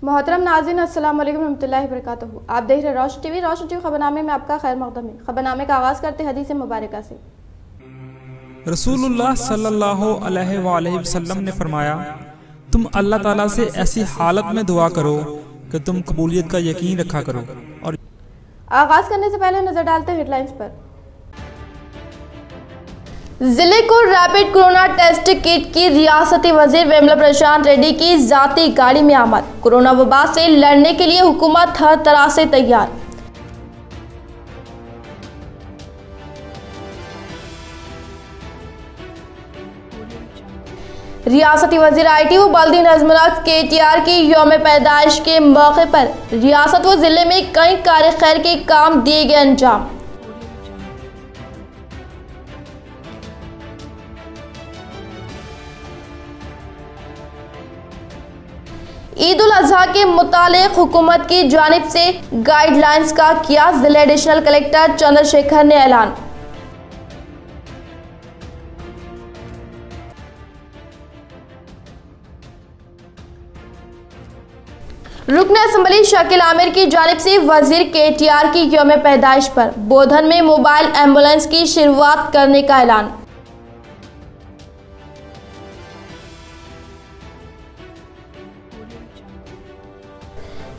मोहतरम नाज़रीन, अस्सलाम वालेकुम रहमतुल्लाहि व बरकातहू। आप देख रहे रोशन टीवी। रोशन टीवी खबरनामे में आपका खैर मकदम है। खबरनामे का आगाज़ करते हदीस मुबारक से। रसूलुल्लाह सल्लल्लाहु अलैहि वसल्लम ने फरमाया, तुम अल्लाह ताला से ऐसी हालत में दुआ करो कि तुम कबूलियत का यकीन रखा करो। और आगाज़ करने से पहले नजर डालते हैं हेडलाइंस पर। जिले को रैपिड कोरोना टेस्ट किट की रियासती वजीर वेमला प्रशांत रेड्डी की जाती गाड़ी में आमद। कोरोना वबा से लड़ने के लिए हुकूमत हर तरह से तैयार। रियासती वजीर IT व बल्दी नज़्म नक्श KTR की यौम पैदाइश के मौके पर रियासत व जिले में कई कार्य खैर के काम दिए गए अंजाम। ईद उल अजहा के मुतालिक हुकूमत की जानिब से गाइडलाइंस का किया जिला एडिशनल कलेक्टर चंद्रशेखर ने ऐलान। रुकन असम्बली शकील आमिर की जानिब से वजीर KTR की यौम पैदाइश पर बोधन में मोबाइल एम्बुलेंस की शुरुआत करने का ऐलान।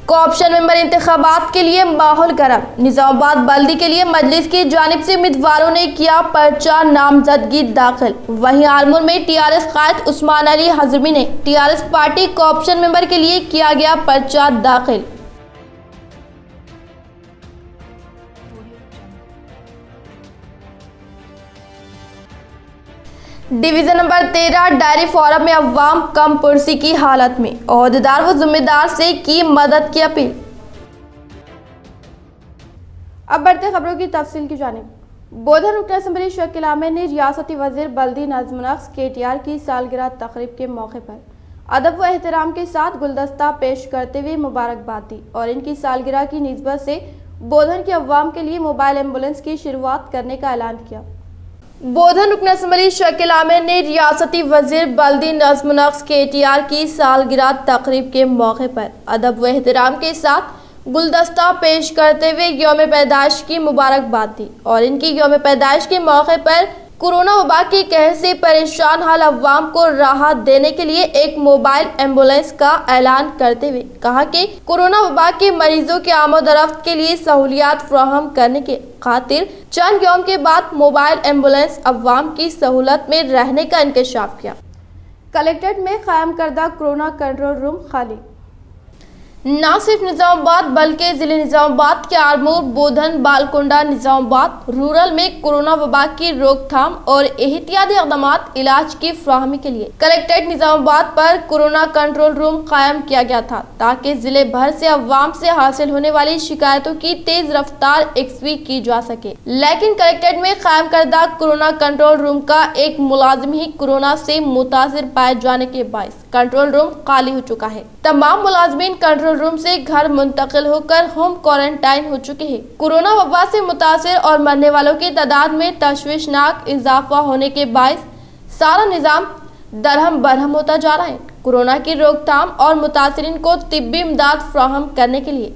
कोऑप्शन मेंबर इंतखाबात के लिए माहौल गर्म। निजामाबाद बल्दी के लिए मजलिस की जानिब से उम्मीदवारों ने किया पर्चा नामजदगी दाखिल। वहीं आलमूर में TRS कायद उस्मान अली हजमी ने TRS पार्टी कोऑप्शन मेंबर के लिए किया गया पर्चा दाखिल। डिवीजन नंबर 13 डायरी फोरम में अवाम कम पुरसी की हालत में ओहदेदार व जिम्मेदार से की मदद की अपील। अब बढ़ते खबरों की तफसील की जानिब। बोधन रुकन असम्बली शकील आमिर ने रियासती वजीर बल्दी नज़्म नक्श KTR की सालगिरह तकरीब के मौके पर अदब व एहतराम के साथ गुलदस्ता पेश करते हुए मुबारकबाद दी और इनकी सालगिरह की निस्बत से बोधन के अवाम के लिए मोबाइल एम्बुलेंस की शुरुआत करने का ऐलान किया। बोधन रुकन असम्बली शकील आमिर ने रियासती वजीर बल्दी नज़्म नक्श KTR की सालगिरह तकरीब के मौके पर अदब व एहतराम के साथ गुलदस्ता पेश करते हुए यौम पैदाइश की मुबारकबाद दी और इनकी यौम पैदाइश के मौके पर कोरोना वबा की कहर से परेशान हाल अवाम को राहत देने के लिए एक मोबाइल एम्बुलेंस का ऐलान करते हुए कहा कि कोरोना वबा के मरीजों के आमद-ओ-रफ्त के लिए सहूलियात फराहम करने के खातिर चंद यौम के बाद मोबाइल एम्बुलेंस अवाम की सहूलत में रहने का इंकशाफ किया। कलेक्ट्रेट में कायम करदा कोरोना कंट्रोल रूम खाली। न सिर्फ निजामाबाद बल्कि जिले निजामाबाद के आलमूर, बोधन, बालकुंडा, निजामाबाद रूरल में कोरोना वबा की रोकथाम और एहतियाती इक़दामात इलाज की फ्राहमी के लिए कलेक्ट्रेट निजामाबाद पर कोरोना कंट्रोल रूम कायम किया गया था ताकि जिले भर से अवाम से हासिल होने वाली शिकायतों की तेज रफ्तार यकसवी की जा सके। लेकिन कलेक्ट्रेट में कायम करदा कोरोना कंट्रोल रूम का एक मुलाजिम ही कोरोना से मुतासिर पाए जाने के बायस कंट्रोल रूम खाली हो चुका है। तमाम मुलाजमीन कंट्रोल रूम से घर मुंतकिल होकर होम क्वारंटाइन हो चुके हैं। कोरोना वबा से मुतासिर और मरने वालों की तादाद में तशवीशनाक इजाफा होने के बायस सारा निजाम दरहम बरहम होता जा रहा है। कोरोना की रोकथाम और मुतासिरीन को तिब्बी इमदाद फ्राहम करने के लिए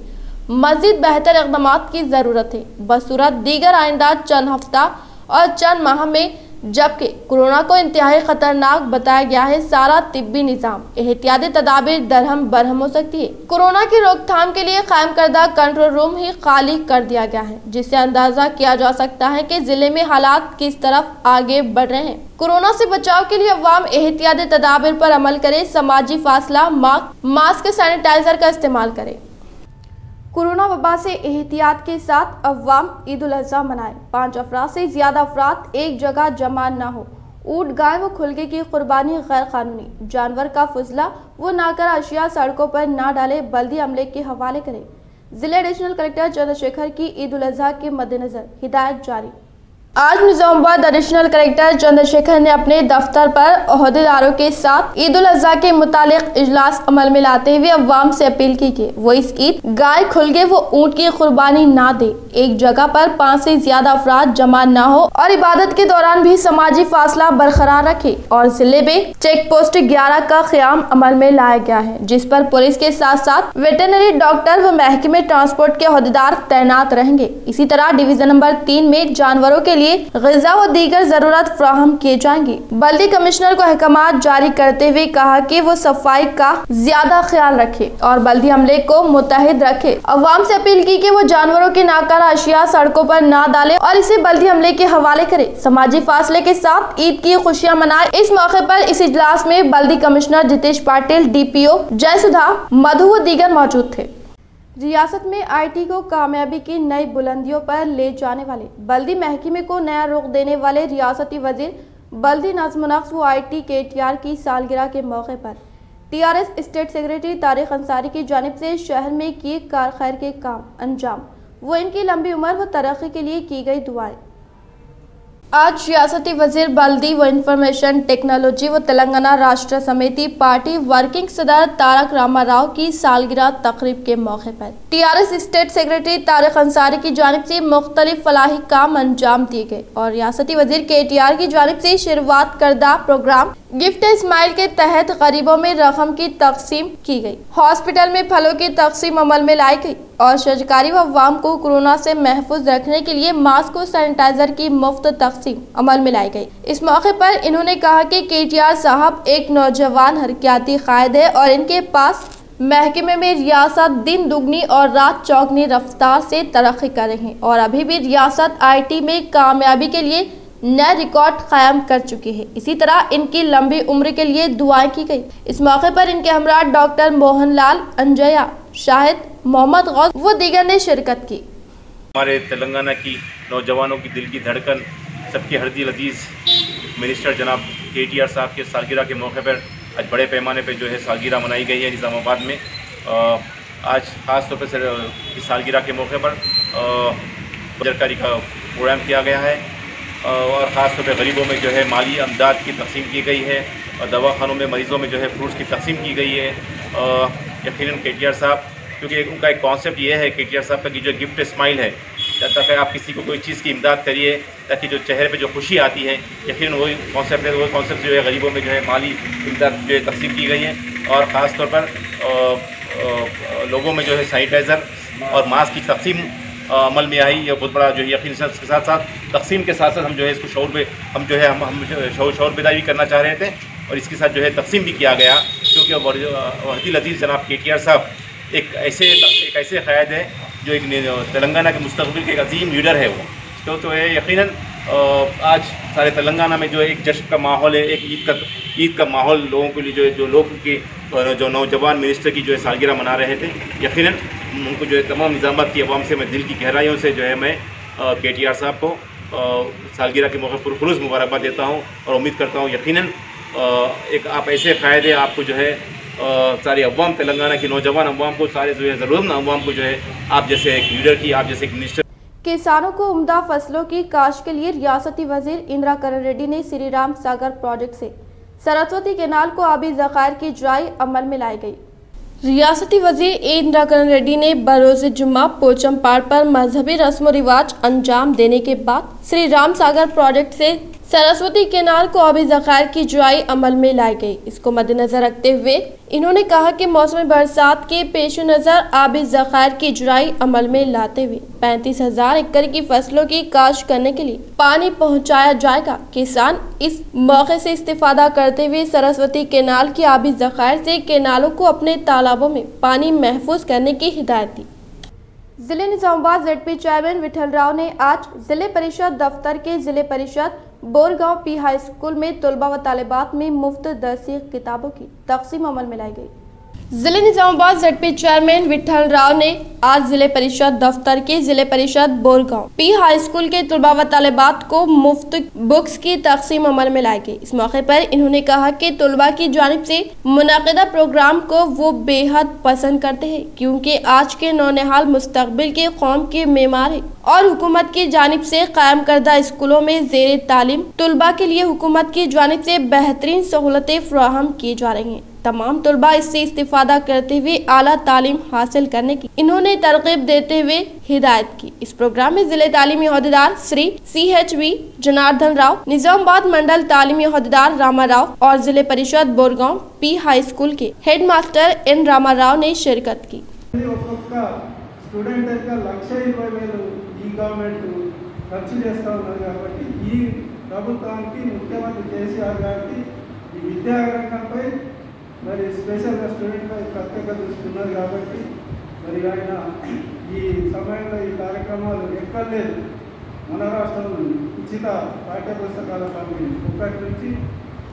मजीद बेहतर इक़दामात की जरूरत है बसूरत दीगर आइंदा चंद हफ्ता और चंद माह में, जबकि कोरोना को इंतहाई खतरनाक बताया गया है। सारा तिब्बी निजाम एहतियाती तदाबीर दरहम बरहम हो सकती है। कोरोना की रोकथाम के लिए कायम करदा कंट्रोल रूम ही खाली कर दिया गया है, जिससे अंदाजा किया जा सकता है कि जिले में हालात किस तरफ आगे बढ़ रहे हैं। कोरोना से बचाव के लिए अवाम एहतियाती तदाबीर पर अमल करे, समाजी फासला, मास्क, सैनिटाइजर का इस्तेमाल करे। कोरोना वबा से एहतियात के साथ अवाम ईद उल अजहा मनाए। 5 अफराद से ज्यादा अफराद एक जगह जमा न हो। ऊँट, गाय व खुलगे की कुर्बानी गैर कानूनी। जानवर का फुजला व नाकर अशिया सड़कों पर न डाले, बल्दी अमले के हवाले करें। जिला एडिशनल कलेक्टर चंद्रशेखर की ईद उल अजहा के मद्देनजर हिदायत जारी। आज निजामाबाद एडिशनल कलेक्टर चंद्रशेखर ने अपने दफ्तर पर ओहदेदारों के साथ ईद उल अजहा के मुतालिक इजलास अमल में लाते हुए अवाम से अपील की कि वो इस ईद गाय खुलगे वो ऊंट की कुर्बानी ना दे, एक जगह पर 5 से ज्यादा अफराद जमा ना हो और इबादत के दौरान भी समाजी फासला बरकरार रखे। और जिले में चेक पोस्ट 11 का क़याम अमल में लाया गया है, जिस पर पुलिस के साथ साथ वेटरनरी डॉक्टर व महकमे ट्रांसपोर्ट के ओहदेदार तैनात रहेंगे। इसी तरह डिवीजन नंबर 3 में जानवरों के ग़िज़ा व दीगर जरूरत फ्राहम किए जाएंगे। बल्दी कमिश्नर को अहकामात जारी करते हुए कहा कि वो सफाई का ज्यादा ख्याल रखे और बल्दी अमले को मुतहिद रखे। अवाम से अपील की कि वो जानवरों की नाकारा अशिया सड़कों पर ना डाले और इसे बल्दी अमले के हवाले करे। समाजी फासले के साथ ईद की खुशियां मनाए। इस मौके पर इस इजलास में बल्दी कमिश्नर जितेश पाटिल, DPO जयसुधा, मधु व दीगर मौजूद थे। रियासत में IT को कामयाबी की नई बुलंदियों पर ले जाने वाले बल्दी महकमे को नया रुख देने वाले रियासती वजीर बल्दी नज़्म-ओ-नक्श व IT KTR की सालगिरह के मौके पर TRS state secretary Tariq Ansari की जानिब से शहर में किए कार खैर के काम अंजाम व इनकी लंबी उम्र व तरक्की के लिए की गई दुआएं। आज रियासती वजीर बल्दी व इंफॉर्मेशन टेक्नोलॉजी व तेलंगाना राष्ट्र समिति पार्टी वर्किंग सदर तारक रामाराव की सालगिरह तकरीब के मौके पर TRS state secretary Tariq Ansari की जानिब से मुख्तलिफ फलाही काम अंजाम दिए गए और रियासती वजीर KTR की जानिब से शुरुआत करदा प्रोग्राम गिफ्ट स्माइल के तहत गरीबों में रकम की तकसीम की गई। हॉस्पिटल में फलों की तकसीम अमल में लाई गई और शजकारी व अवाम को कोरोना से महफूज रखने के लिए मास्क व सैनिटाइजर की मुफ्त तकसीम अमल में लाई गई। इस मौके पर इन्होंने कहा कि KTR साहब एक नौजवान हरकियाती कायद है और इनके पास महकमे में रियासत दिन दुगनी और रात चौगनी रफ्तार से तरक्की कर रही है और अभी भी रियासत IT में कामयाबी के लिए नया रिकॉर्ड कायम कर चुकी है। इसी तरह इनकी लंबी उम्र के लिए दुआएं की गई। इस मौके पर इनके हमरा डॉक्टर मोहनलाल, अंजया, शाहिद, मोहम्मद गौस व दीगर ने शिरकत की। हमारे तेलंगाना की नौजवानों की दिल की धड़कन, सबकी हरदिल अजीज़ मिनिस्टर जनाब KTR साहब के सालगिरह के मौके पर आज बड़े पैमाने पर जो है सालगिरह मनाई गई है निज़ामाबाद में। आज ख़ास तौर पर इस सालगिरह के मौके पर सरकारी का प्रोग्राम किया गया है और ख़ास तौर पर गरीबों में जो है माली अमदाद की तकसीम की गई है और दवाखानों में मरीज़ों में जो है फ्रूट्स की तकसीम की गई है। यकीनन KTR साहब, क्योंकि उनका एक कॉन्सेप्ट ये है KTR साहब का कि जो गिफ्ट स्माइल है, ताकि आप किसी को कोई चीज़ की इमदाद करिए ताकि जो चेहरे पे जो खुशी आती है, यकीनन वही कॉन्सेप्ट है। वही कॉन्सेप्ट जो है गरीबों में जो है माली इमदाद जो है तकसीम की गई है और ख़ास तौर पर लोगों में जो है सैनिटाइज़र और मास्क की तकसीम अमल में आई। ये बहुत बड़ा जो है यकीन इसके साथ साथ तकसीम के साथ साथ हम जो है इसको शऊर बेदारी करना चाह रहे थे और इसके साथ जो है तकसीम भी किया गया, क्योंकि वहदील अजीज़ जनाब KTR साहब एक ऐसे क़याद है जो एक तेलंगाना के मुस्तक़बिल के एक अजीम लीडर है वो तो है। यकीनन आज सारे तेलंगाना में जो है एक जश्न का माहौल है, एक ईद का माहौल लोगों के लिए जो लोग की जो नौजवान मिनिस्टर की जो है सालगिरह मना रहे थे। यकीनन उनको जो है तमाम निज़ामाबाद की आवाम से मैं दिल की गहराइयों से जो है मैं KTR साहब को सालगिरह के मौके पर खुलूस मुबारकबाद देता हूँ और उम्मीद करता हूँ यकीनन एक आप ऐसे क़ायदे आपको जो है सारे अवाम, तेलंगाना की नौजवान अवाम को, सारे जो है ज़रूरतमंद अवाम को जो है आप जैसे एक लीडर की, आप जैसे एक मिनिस्टर। किसानों को उम्दा फसलों की काश्त के लिए रियासती वजीर इंदिरा करण रेड्डी ने श्री राम सागर प्रोजेक्ट से सरस्वती केनाल को आबी ज़खायर की जुराई अमल में लाई गई। रियासती वजीर इंदिरा करण रेड्डी ने बरोज़ जुम्मा पोचमपाड़ पर मजहबी रस्म रिवाज अंजाम देने के बाद श्री राम सागर प्रोजेक्ट से सरस्वती केनाल को आबी ज़खायर की जुराई अमल में लाई गई। इसको मद्देनजर रखते हुए इन्होंने कहा कि मौसम बरसात के पेश नज़र आबी ज़खायर की जुराई अमल में लाते हुए 35,000 एकड़ की फसलों की काश्त करने के लिए पानी पहुंचाया जाएगा। किसान इस मौके से इस्तेफादा करते हुए सरस्वती केनाल की आबी ज़खायर से केनालों को अपने तालाबों में पानी महफूज करने की हिदायत दी। जिले निजामाबाद ZP चेयरमैन विठल राव ने आज जिले परिषद दफ्तर के जिले परिषद बोरगांव P हाई स्कूल में तलबा व तालिबात में मुफ्त दरसी किताबों की तकसीम अमल में लाई गई। जिले निजामाबाद ZP चेयरमैन विठल राव ने आज जिले परिषद दफ्तर के जिले परिषद बोरगांव पी हाई स्कूल के तलबा व तालिबात को मुफ्त बुक्स की तकसीम अमल में लाई गई। इस मौके पर इन्होंने कहा कि तलबा की जानिब से मुनाकिदा प्रोग्राम को वो बेहद पसंद करते हैं, क्योंकि आज के नौनिहाल मुस्तकबिल के कौम के मेमार है और हुकूमत की जानिब से कायम करदा स्कूलों में ज़ेर तालीम तलबा के लिए हुकूमत की जानिब से बेहतरीन सहूलतें फराहम की जा रही हैं। तमाम तलबा इससे इस्तिफादा करते हुए आला तालीम हासिल करने की इन्होंने तरगीब देते हुए हिदायत की। इस प्रोग्राम में जिले तालीमी अहदेदार श्री CHV जनार्दन राव, निजामाबाद मंडल तालीमी अहदेदार रामा राव और जिले परिषद बोरगांव पी हाई स्कूल के head master N Rama Rao ने शिरकत की। మరి స్పెషల్గా స్టూడెంట్పై ప్రత్యేక దృష్టి ఉన్నది కాబట్టి మరి ఆయన ఈ సమయంలో ఈ కార్యక్రమాలు ఎక్కడ లేదు. మన రాష్ట్రంలో ఉచిత పాఠ్యపుస్తకాల పంపిణీ 1 నుంచి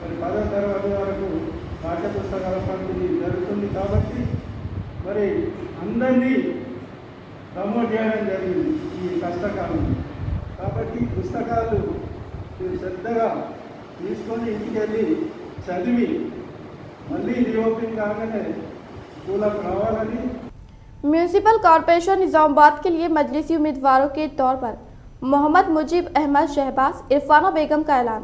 మరి 10వ తరగతి వరకు పాఠ్యపుస్తకాల పంపిణీ జరుగుతుంది. కాబట్టి మరి అందరినీ ప్రమోట్ చేయడం జరిగింది ఈ కష్టకాలం. కాబట్టి పుస్తకాలు శ్రద్ధగా తీసుకొని ఇంటికి వెళ్ళి చదివి म्यूनिसिपल कॉरपोरेशन निजामाबाद के लिए मजलिसी उम्मीदवारों के तौर पर मोहम्मद मुजीब अहमद शहबाज, इरफाना बेगम का ऐलान।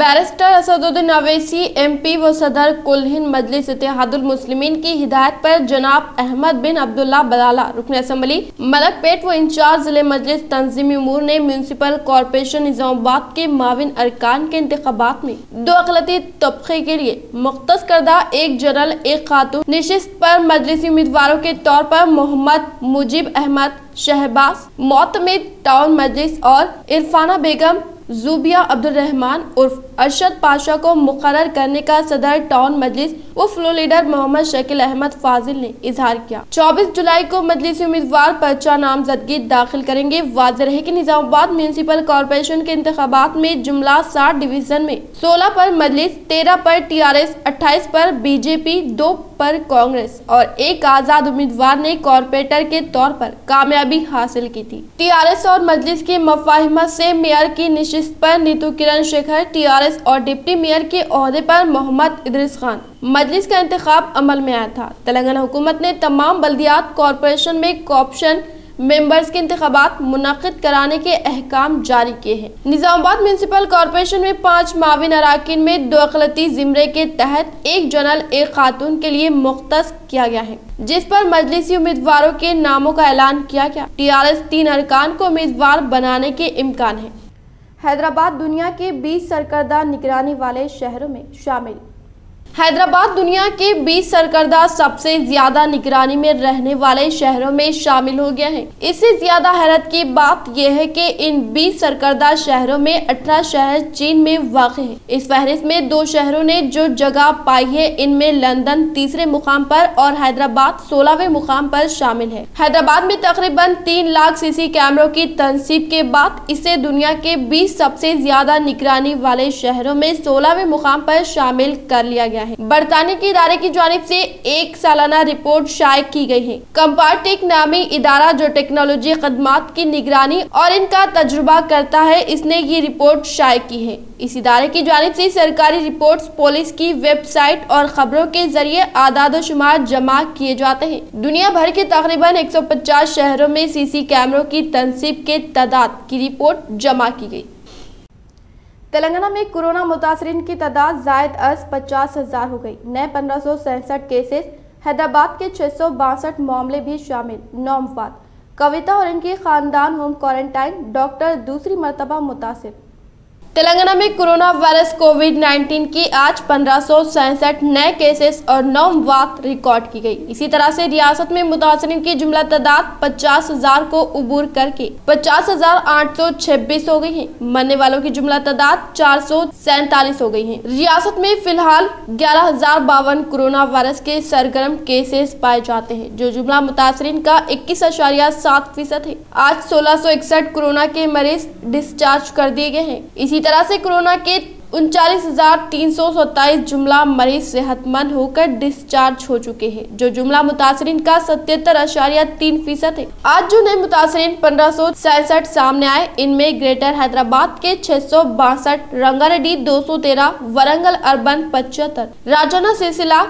बैरिस्टर असदुद्दीन अवैसी MP व सदर कुल हिंद मजलिस इत्तेहादुल मुस्लिमीन की हिदायत पर जनाब अहमद बिन अब्दुल्ला बलाला रुकन असम्बली मलकपेट व इंचार्ज जिले मजलिस तंजीमी उमूर ने म्यूनिसिपल कॉरपोरेशन निजामाबाद के माविन अरकान के इंतखाबात में 2 अक़लियती तबक़े के लिए मुख्तस करदा 1 जनरल 1 खातून निशिस्त पर मजलिसी उम्मीदवारों के तौर पर मोहम्मद मुजीब अहमद शहबाज मोतमिद टाउन मजलिस और इरफाना बेगम ज़ुबिया अब्दुल रहमान उर्फ अरशद पाशा को मुकर्रर करने का सदर टाउन मजलिस व फ्लोर लीडर मोहम्मद शकील अहमद फाजिल ने इजहार किया। 24 जुलाई को मजलिसी उम्मीदवार पर्चा नामजदगी दाखिल करेंगे। वाज़ेह रहे कि निजामाबाद म्यूनिसिपल कॉरपोरेशन के इंतखाबात में जुमला 60 डिवीजन में 16 पर मजलिस, 13 पर TRS, 28 पर BJP, 2 पर कांग्रेस और 1 आजाद उम्मीदवार ने कॉरपोरेटर के तौर पर कामयाबी हासिल की थी। TRS और मजलिस के मफाहिमत से मेयर की निशिस्त पर नीतू किरण शेखर, TRS और डिप्टी मेयर के ओहदे पर मोहम्मद इदरीस खान मजलिस का इंतखाब अमल में आया था। तेलंगाना हुकूमत ने तमाम बल्दियात कॉरपोरेशन में कॉर्पोरेशन मेंबर्स के इंतखाबात मुनक्किद कराने के अहकाम जारी किए हैं। निजामाबाद म्यूनिसिपल कॉरपोरेशन में 5 माविन अराकीन में 2 अक़लियती ज़िमरे के तहत 1 जनरल 1 खातून के लिए मुख्तस किया गया है, जिस पर मजलिसी उम्मीदवारों के नामों का ऐलान किया गया। TRS 3 अरकान को उम्मीदवार बनाने के इम्कान है। हैदराबाद दुनिया के 20 सरकर्दा निगरानी वाले शहरों में शामिल। हैदराबाद दुनिया के 20 सरकर्दा सबसे ज्यादा निगरानी में रहने वाले शहरों में शामिल हो गया है। इससे ज्यादा हैरत की बात यह है कि इन 20 सरकर्दा शहरों में 18 शहर चीन में वाक़ हैं। इस फहरिस्त में 2 शहरों ने जो जगह पाई है, इनमें लंदन तीसरे मुकाम पर और हैदराबाद 16वें मुकाम पर शामिल है। हैदराबाद में तकरीबन 3 लाख CC कैमरों की तनसीब के बाद इसे दुनिया के 20 सबसे ज्यादा निगरानी वाले शहरों में 16वें मुकाम पर शामिल कर लिया गया है। बरतानिया के इदारे की जानिब से एक सालाना रिपोर्ट शाये की गई है। कंपार्टेक नामी इदारा जो टेक्नोलॉजी खदमात की निगरानी और इनका तजुर्बा करता है, इसने ये रिपोर्ट शाये की है। इस इदारे की जानिब से सरकारी रिपोर्ट्स पुलिस की वेबसाइट और खबरों के जरिए आदाद शुमार जमा किए जाते हैं। दुनिया भर के तकरीबन 150 शहरों में CC कैमरों की तनसीब के तादाद की रिपोर्ट जमा की गई। तेलंगाना में कोरोना मुतासरीन की तादाद ज़ायद अज 50,000 हो गई। नए 1567 केसेस, हैदराबाद के 662 मामले भी शामिल। 9 वफात। कविता और इनके खानदान होम क्वारंटाइन, डॉक्टर दूसरी मरतबा मुतासिर। तेलंगाना में कोरोना वायरस कोविड-19 की आज 1567 नए केसेस और 9 वफात रिकॉर्ड की गई। इसी तरह से रियासत में मुतासरीन की जुमला तादाद 50,000 को उबूर करके 50,826 हो गई है। मरने वालों की जुमला तादाद 447 हो गई है। रियासत में फिलहाल 11,052 कोरोना वायरस के सरगर्म केसेस पाए जाते हैं, जो जुमला मुतासरीन का 21.7% है। आज 1661 कोरोना के मरीज डिस्चार्ज कर दिए गए हैं। इसी तरह से कोरोना के 39,327 जुमला मरीज सेहतमंद होकर डिस्चार्ज हो चुके हैं, जो जुमला मुतासरीन का 77.3% है। आज जो नए मुतासरीन 1567 सामने आए, इनमें ग्रेटर हैदराबाद के 662, रंगारेड्डी 213, वरंगल अर्बन 75, राजौना सिलसिला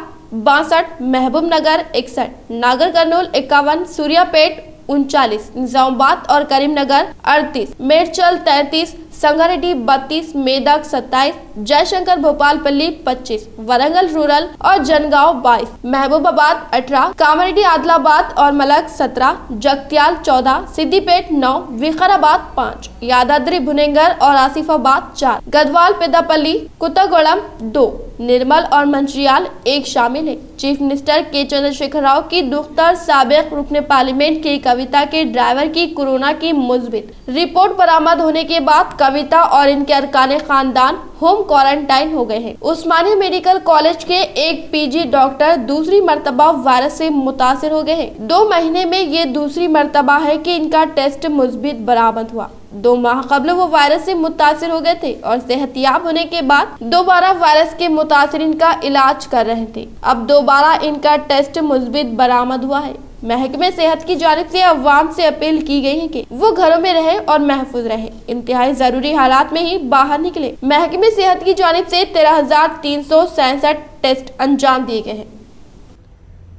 62, महबूब नगर 61, नागर कर्नूल 51, सूर्यापेट 39, निजामाबाद और करीमनगर 38, मेरचल 33, संगारेड्डी 32, मेदक 27, जयशंकर भोपालपल्ली 25, वरंगल रूरल और जनगांव 22, महबूबाबाद 18, कामारेड्डी आदिलाबाद और मलक 17, जगत्याल 14, सिद्दीपेट 9, विकाराबाद 5, यादाद्री भुनेंगर और आसिफाबाद 4, गढ़वाल पेदापल्ली कुत्तागोड़म 2, निर्मल और मंचियाल 1 शामिल है। चीफ मिनिस्टर के चंद्रशेखर राव की दुख्तर साबिक रुकने पार्लियामेंट की कविता के ड्राइवर की कोरोना की मुस्बित रिपोर्ट बरामद होने के बाद कविता और इनके अरकान खानदान होम क्वारंटाइन हो गए हैं। उस्मानिया मेडिकल कॉलेज के एक पीजी डॉक्टर दूसरी मर्तबा वायरस से मुतासिर हो गए हैं। 2 महीने में ये दूसरी मर्तबा है कि इनका टेस्ट मुस्बित बरामद हुआ। 2 माह कबल वो वायरस से मुतासिर हो गए थे और सेहतियाब होने के बाद दोबारा वायरस के मुतासिरीन का इलाज कर रहे थे। अब दोबारा इनका टेस्ट मुस्बित बरामद हुआ है। महकमे सेहत की जानिब से अवाम से अपील की गई है कि वो घरों में रहे और महफूज रहे, इंतहाई जरूरी हालात में ही बाहर निकले। महकमे सेहत की जानिब से 13,367 टेस्ट अंजाम दिए गए हैं।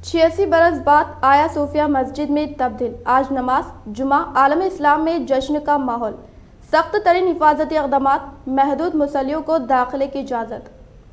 86 बरस बाद आया सूफिया मस्जिद में तब्दील। आज नमाज जुमा, आलम इस्लाम में जश्न का माहौल। सख्त तरीन हिफाजती इक़दामात, महदूद मुसल्लियों को दाखिले की इजाज़त।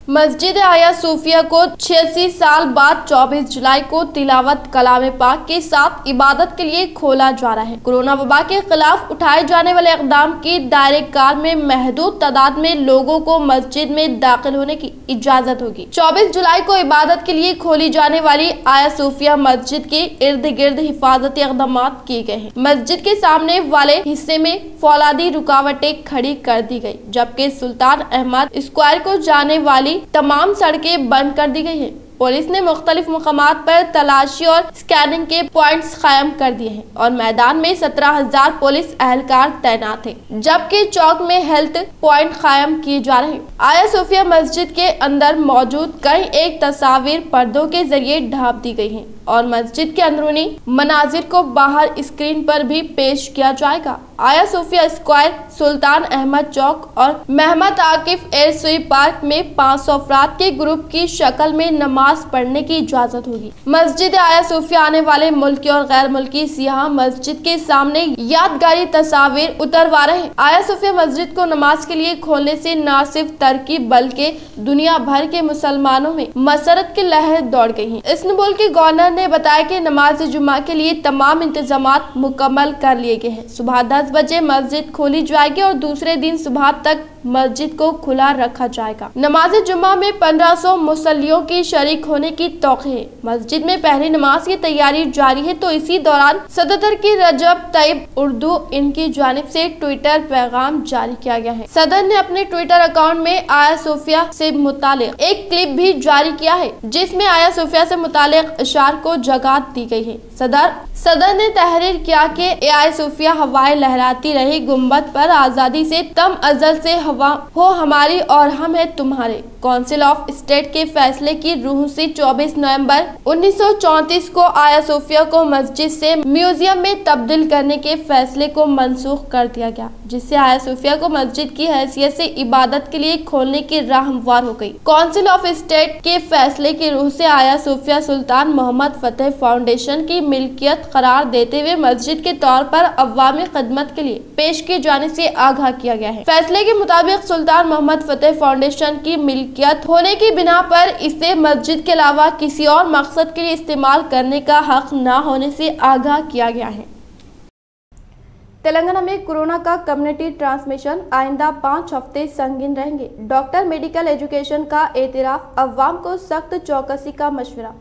मस्जिद आया सूफिया को 86 साल बाद 24 जुलाई को तिलावत कलाम पाक के साथ इबादत के लिए खोला जा रहा है। कोरोना वबा के खिलाफ उठाए जाने वाले इक़दाम की दायरे कार में महदूद तादाद में लोगों को मस्जिद में दाखिल होने की इजाजत होगी। 24 जुलाई को इबादत के लिए खोली जाने वाली आया सूफिया मस्जिद के इर्द गिर्द हिफाजती इक़दाम किए गए हैं। मस्जिद के सामने वाले हिस्से में फौलादी रुकावटें खड़ी कर दी गयी, जबकि सुल्तान अहमद स्क्वायर को जाने वाली तमाम सड़कें बंद कर दी गई हैं। पुलिस ने मुख्तलिफ मकामात पर तलाशी और स्कैनिंग के पॉइंट्स कायम कर दिए हैं और मैदान में 17,000 पुलिस एहलकार तैनात हैं, जबकि चौक में हेल्थ पॉइंट कायम किए जा रहे हैं। आया सूफिया मस्जिद के अंदर मौजूद कई एक तस्वीर पर्दों के जरिए ढांप दी गई हैं और मस्जिद के अंदरूनी मनाजिर को बाहर स्क्रीन पर भी पेश किया जाएगा। आया सूफिया स्क्वायर, सुल्तान अहमद चौक और महमद आकिफ एयर स्वीप पार्क में 500 अफराद के ग्रुप की शक्ल में नमाज पढ़ने की इजाजत होगी। मस्जिद आया सूफिया आने वाले मुल्की और गैर मुल्की सियाह मस्जिद के सामने यादगारी तस्वीर उतरवा रहे हैं। आया सूफिया मस्जिद को नमाज के लिए खोलने से न सिर्फ टर्की बल्कि दुनिया भर के मुसलमानों में मसरत की लहर दौड़ गई है। इस्तांबुल के गवर्नर ने बताया कि नमाज जुमा के लिए तमाम इंतजामात मुकम्मल कर लिए गए हैं। सुबह 10 बजे मस्जिद खोली जाएगी और दूसरे दिन सुबह तक मस्जिद को खुला रखा जाएगा। नमाज जुमा में 1500 मुसल्लियों की शरीक होने की तौक़ी है। मस्जिद में पहली नमाज की तैयारी जारी है, तो इसी दौरान सदर की रजब तैयब उर्दू इनकी जानिब से ट्विटर पैगाम जारी किया गया है। सदर ने अपने ट्विटर अकाउंट में आया सूफिया से मुतालिक एक क्लिप भी जारी किया है, जिसमें आया सूफिया से मुतालिक इशार को जगह दी गई है। सदर ने तहरीर किया कि आया सूफिया हवाएं लहराती रही गुम्बद पर आजादी से तम अजल से हवा हो हमारी और हम है तुम्हारे। काउंसिल ऑफ स्टेट के फैसले की रूह से 24 नवंबर 1934 को आया सूफिया को मस्जिद से म्यूजियम में तब्दील करने के फैसले को मनसूख कर दिया गया, जिससे आया सूफिया को मस्जिद की हैसियत से इबादत के लिए खोलने की राह हमवार हो गई। काउंसिल ऑफ स्टेट के फैसले की रूह से आया सूफिया सुल्तान मोहम्मद फतेह फाउंडेशन की मिल्कियत करार देते हुए मस्जिद के तौर पर अवामी खिदमत के लिए पेश किए जाने से आगाह किया गया है। फैसले के मुताबिक सुल्तान मोहम्मद फतेह फाउंडेशन की मिल्कियत होने की बिना पर इसे मस्जिद के अलावा किसी और मकसद के लिए इस्तेमाल करने का हक न होने से आगाह किया गया है। तेलंगाना में कोरोना का कम्युनिटी ट्रांसमिशन आइंदा 5 हफ्ते संगीन रहेंगे। डॉक्टर मेडिकल एजुकेशन का एतराफ, अवाम को सख्त चौकसी का मशवरा।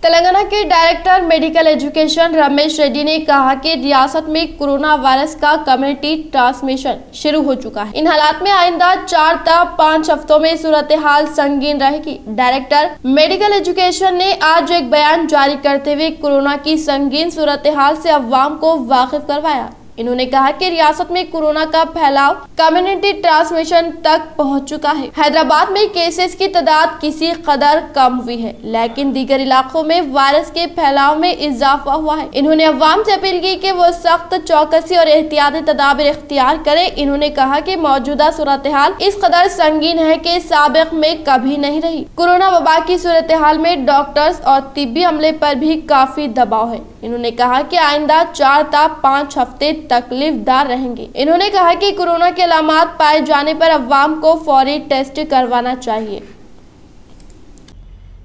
तेलंगाना के director medical education Ramesh Reddy ने कहा कि रियासत में कोरोना वायरस का कम्युनिटी ट्रांसमिशन शुरू हो चुका है। इन हालात में आइंदा 4 से 5 हफ्तों में सूरत हाल संगीन रहेगी। डायरेक्टर मेडिकल एजुकेशन ने आज एक बयान जारी करते हुए कोरोना की संगीन सूरत हाल से अवाम को वाकिफ करवाया। इन्होंने कहा कि रियासत में कोरोना का फैलाव कम्युनिटी ट्रांसमिशन तक पहुंच चुका है। हैदराबाद में केसेस की तादाद किसी कदर कम हुई है, लेकिन दीगर इलाकों में वायरस के फैलाव में इजाफा हुआ है। इन्होंने अवाम से अपील की कि वो सख्त चौकसी और एहतियाती तदाबीर इख्तियार करे। इन्होंने कहा कि मौजूदा सूरत हाल इस कदर संगीन है कि साबिक में कभी नहीं रही। कोरोना वबा की सूरत हाल में डॉक्टर्स और तिब्बी अमले पर भी काफी दबाव है। इन्होंने कहा कि आइंदा 4 था 5 हफ्ते तकलीफदार रहेंगे। इन्होंने कहा कि कोरोना के अलामात पाए जाने पर अवाम को फौरी टेस्ट करवाना चाहिए।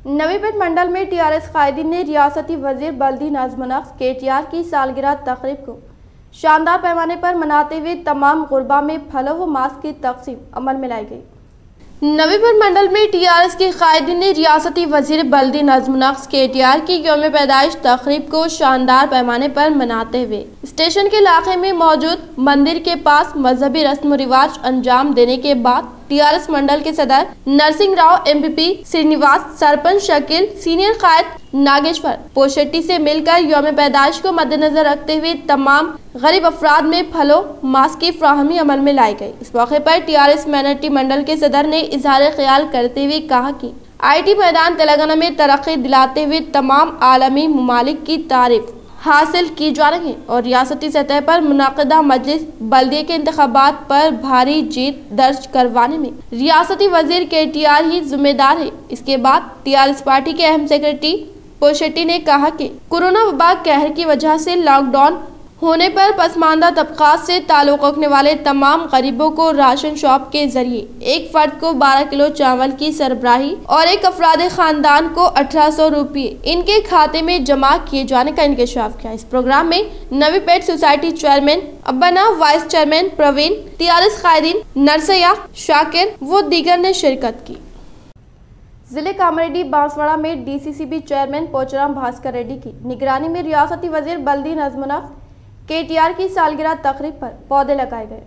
नवीपेट मंडल में टीआरएस कायदीन ने रियासती वजीर बल्दी नज़्म-उन-नस्क KTR की सालगिरह तकरीब को शानदार पैमाने पर मनाते हुए तमाम गुरबा में फलों व मास्क की तकसीम अमल में लाई गई। नवीपेट मंडल में टीआरएस के कायदीन ने रियासती वजीर बल्दी नज़्म-उन-नस्क KTR की यौम पैदाइश तकरीब को शानदार पैमाने पर मनाते हुए स्टेशन के इलाके में मौजूद मंदिर के पास मजहबी रस्म रिवाज अंजाम देने के बाद टीआरएस मंडल के सदर नरसिंह राव, MPP श्रीनिवास, सरपंच शकील, सीनियर कायद नागेश्वर पोशेट्टी से मिलकर यौम पैदाइश को मद्देनजर रखते हुए तमाम गरीब अफराद में फलों मास्क की फ्राहमी अमल में लाई गई। इस मौके पर टीआरएस माइनॉरिटी मंडल के सदर ने इजहार ख्याल करते हुए कहा कि IT मैदान तेलंगाना में तरक्की दिलाते हुए तमाम आलमी ममालिक की तारीफ हासिल की जा रही है और रियासती सतह पर मुनाकिदा मजलिस बल्दिया के इंतखाबात पर भारी जीत दर्ज करवाने में रियासती वजीर KTR ही जिम्मेदार है। इसके बाद टीआरएस पार्टी के अहम सेक्रेटरी पोशेट्टी ने कहा कि कोरोना वबा कहर की वजह से लॉकडाउन होने पर पसमानदा तबकात से ताल्लुक़ रखने वाले तमाम गरीबों को राशन शॉप के जरिए एक फर्द को 12 किलो चावल की सरबराही और एक अफराद खानदान को 1800 रुपये इनके खाते में जमा किए जाने का इंकशाफ किया। इस प्रोग्राम में Navipet society chairman Abbana, vice chairman Praveen, TRS कायदीन नरसैया, शाकिर व दीगर ने शिरकत की। जिले कामारेड्डी बांसवाड़ा में DCCB चेयरमैन पोचराम भास्कर रेड्डी की निगरानी में रियासती वजीर बल्दी नज़्म-उन-नस्क KTR की सालगिरह तकरीब पर पौधे लगाए गए।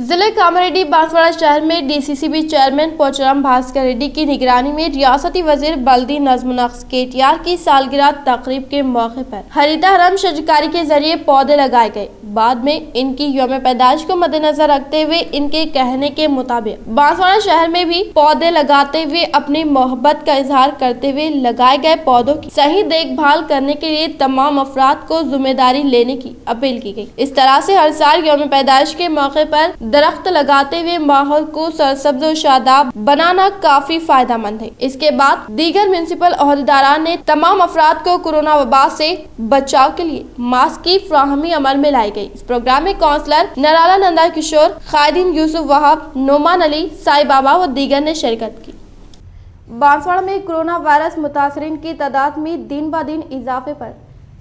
जिले कामारेड्डी बांसवाड़ा शहर में DCCB चेयरमैन पोचराम भास्कर रेड्डी की निगरानी में रियासती वजीर बल्दी नज़्म-उन-नस्क KTR की सालगिरह तकरीब के मौके पर हरीदा हरम शजकारी के जरिए पौधे लगाए गए। बाद में इनकी यौम पैदाइश को मद्देनजर रखते हुए इनके कहने के मुताबिक बांसवाड़ा शहर में भी पौधे लगाते हुए अपनी मोहब्बत का इजहार करते हुए लगाए गए पौधों की सही देखभाल करने के लिए तमाम अफराद को जिम्मेदारी लेने की अपील की गई। इस तरह से हर साल यौम पैदाइश के मौके पर दरख्त लगाते हुए माहौल को सरसब्ज और शादाब बनाना काफी फायदेमंद है। इसके बाद दीगर म्युनिसिपल ओहदेदारान ने तमाम अफराद को कोरोना वबा से बचाव के लिए मास्क की फ्राहमी अमल में लाई गई। इस प्रोग्राम में काउंसलर नराला नंदा किशोर, कायदीन यूसुफ वहाब, नोमान अली, साई बाबा व दीगर ने शिरकत की। बांसवाड़ा में कोरोना वायरस मुतासरीन की तादाद में दिन ब दिन इजाफे पर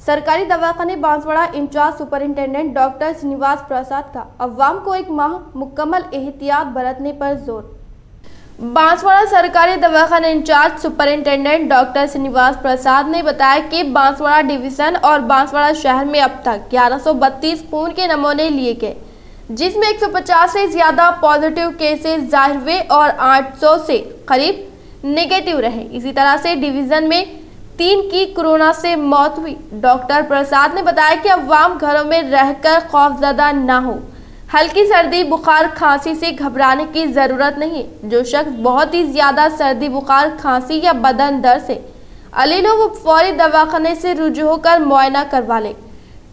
सरकारी दवाखाने Banswada incharge superintendent doctor Srinivas Prasad का अवाम को एक माह मुकम्मल एहतियात बरतने पर जोर। बांसवाड़ा सरकारी दवाखाना इंचार्ज सुपरिंटेंडेंट डॉक्टर श्रीनिवास प्रसाद ने बताया कि बांसवाड़ा डिवीजन और बांसवाड़ा शहर में अब तक 1132 खून के नमूने लिए गए, जिसमें 150 से ज्यादा पॉजिटिव केसेस जाहिर हुए और 800 से करीब नेगेटिव रहे। इसी तरह से डिवीजन में 3 की कोरोना से मौत हुई। डॉक्टर प्रसाद ने बताया कि अवाम घरों में रहकर खौफजदा न हो, हल्की सर्दी बुखार खांसी से घबराने की जरूरत नहीं है। जो शख्स बहुत ही ज्यादा सर्दी बुखार खांसी या बदन दर्द से अलील हो वो फौरी दवाखाने से रुजू होकर मुआयना करवा ले।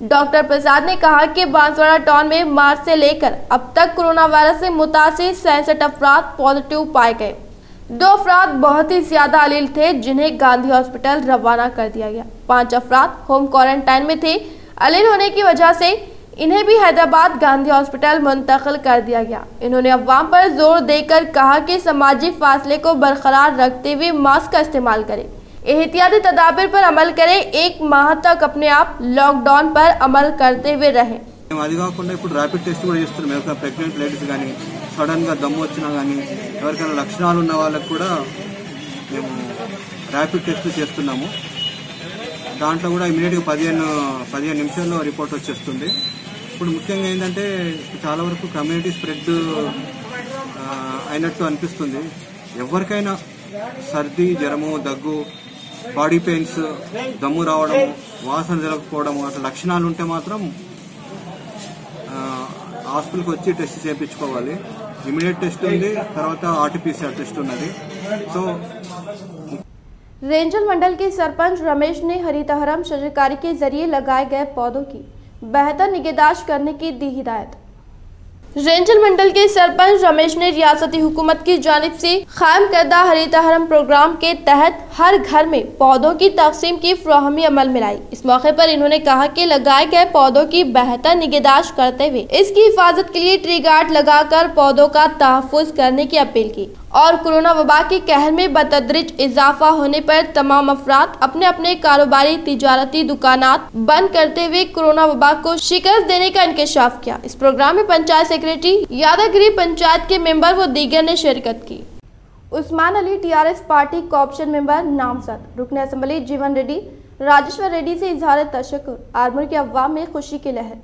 डॉक्टर प्रसाद ने कहा कि बांसवाड़ा टाउन में मार्च से लेकर अब तक कोरोना वायरस से मुतासिर 67 अफराद पॉजिटिव पाए गए। 2 अफराद बहुत ही ज्यादा अलील थे, जिन्हें गांधी हॉस्पिटल रवाना कर दिया गया। 5 अफराद होम क्वारंटाइन में थे। अलील होने की वजह से इन्हें भी हैदराबाद गांधी हॉस्पिटल मुंतकिल कर दिया गया। इन्होंने अवाम पर जोर देकर कहा कि समाजी फासले को बरकरार रखते हुए मास्क का इस्तेमाल करें, एहतियाती तदाबीर पर अमल करें, 1 माह तक अपने आप लॉकडाउन पर अमल करते हुए रहें। అది కాకుండా ఇప్పుడు ర్యాపిడ్ టెస్ట్ కూడా చేస్తున్నాం। ఎవరికైనా ప్రెగ్నెంట్ లేడీస్ కానీ సడన్ గా దమ్ము వచ్చినా కానీ ఎవరికైనా లక్షణాలు ఉన్న వాళ్ళకు కూడా మేము ర్యాపిడ్ టెస్ట్ చేస్తున్నాము। దాంట్లో కూడా ఇమీడియట్ గా 15 నిమిషాల్లో రిపోర్ట్ వచ్చేస్తుంది। ఇప్పుడు ముఖ్యంగా ఏంటంటే చాలా వరకు కమ్యూనిటీ స్ప్రెడ్ అయినట్టు అనిపిస్తుంది। ఎవరికైనా సర్ది, జ్వరము, దగ్గు, బాడీ పెయిన్స్, దమ్ము రావడం, వాసన జరగకపోవడం అట్లా లక్షణాలు ఉంటే మాత్రం హాస్పిటల్కి వచ్చి టెస్ట్ చేయించుకోవాలి. ఇమీడియట్ టెస్ట్ ఉంది, తర్వాత ఆర్టీపీసీఆర్ టెస్ట్ ఉన్నది. సో रेंजल मंडल के सरपंच रमेश ने हरितहरम शजरकारी के जरिए लगाए गए पौधों की बेहतर निगहदाश्त करने की दी हिदायत। रेंजल मंडल के सरपंच रमेश ने रियासती हुकूमत की जानिब से कायम करदा हरितहरम प्रोग्राम के तहत हर घर में पौधों की तकसीम की फराहमी अमल में लाई। इस मौके पर इन्होंने कहा कि लगाए गए पौधों की बेहतर निगहदाश्त करते हुए इसकी हिफाजत के लिए ट्री गार्ड लगाकर पौधों का तहफ़्फ़ुज़ करने की अपील की और कोरोना वबा के कहर में बतदरीज इजाफा होने पर तमाम अफराद अपने अपने कारोबारी तिजारती दुकानात बंद करते हुए कोरोना वबा को शिकस्त देने का इंकशाफ किया। इस प्रोग्राम में पंचायत सेक्रेटरी यादागिरी पंचायत के मेंबर व दीगर ने शिरकत की। Usman Ali TRS party co-option member नामजद, रुकन असेंबली जीवन रेड्डी राजेश्वर रेड्डी से इजहार तशक्कुर। आरमूर की अवाम में खुशी की लहर।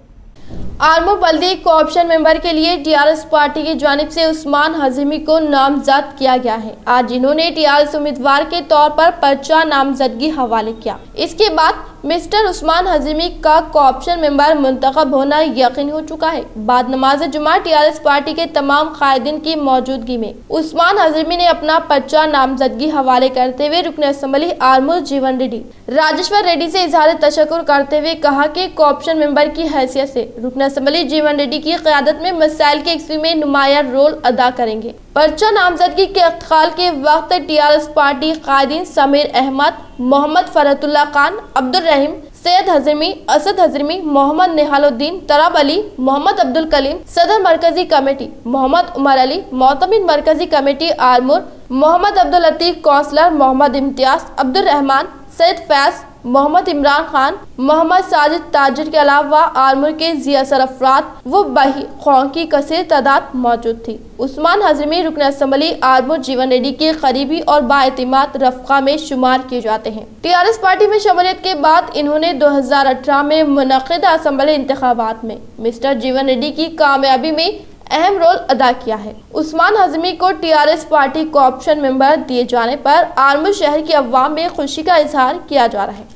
आरमूर बल्दी कोऑप्शन मेंबर के लिए टीआरएस पार्टी की जानिब से उस्मान हज़ीमी को नामजद किया गया है। आज इन्होंने टीआरएस उम्मीदवार के तौर पर पर्चा नामजदगी हवाले किया। इसके बाद मिस्टर उस्मान हज़ीमी का कोऑप्शन मेंबर मुंतखब होना यकीन हो चुका है। बाद नमाज जुमा टीआरएस पार्टी के तमाम कायदीन की मौजूदगी में उस्मान हज़ीमी ने अपना पर्चा नामजदगी हवाले करते हुए रुकन असेंबली आरमूर जीवन रेड्डी राजेश्वर रेड्डी से इजहार तशक्कुर करते हुए कहा कि कोऑप्शन मेंबर की हैसियत से रुकन असेंबली जीवन रेड्डी की क़यादत में मसाइल के यकसी में नुमायां रोल अदा करेंगे। पर्चा नामजदगी के इंतकाल के वक्त टीआरएस पार्टी कायदीन समीर अहमद, मोहम्मद फरहतुल्ला खान, अब्दुल रहीम, सैयद हज़ीमी, असद हज़ीमी, मोहम्मद निहालुद्दीन, तराब अली, मोहम्मद अब्दुल कलीम, सदर मरकजी कमेटी मोहम्मद उमर अली, मोतमिन मरकजी कमेटी आरमूर मोहम्मद अब्दुल लतीफ, काउंसलर मोहम्मद इम्तियाज, अब्दुल रहमान, सैयद फैज, मोहम्मद इमरान खान, मोहम्मद साजिद ताजिर के अलावा आरमूर के जिया सरफरात व बही खौं की कसीर तादाद मौजूद थी। उस्मान हज़ीमी रुकन असेंबली आरमूर जीवन रेड्डी के करीबी और बाएतिमाद रफ़का में शुमार किए जाते हैं। टीआरएस पार्टी में शमूलियत के बाद इन्होंने 2018 में मुनक़िद असेंबली इंतखाबात में मिस्टर जीवन रेड्डी की कामयाबी में अहम रोल अदा किया है। उस्मान हज़ीमी को टीआरएस पार्टी को ऑप्शन मेंबर दिए जाने पर आरमूर शहर की अवाम में खुशी का इजहार किया जा रहा है।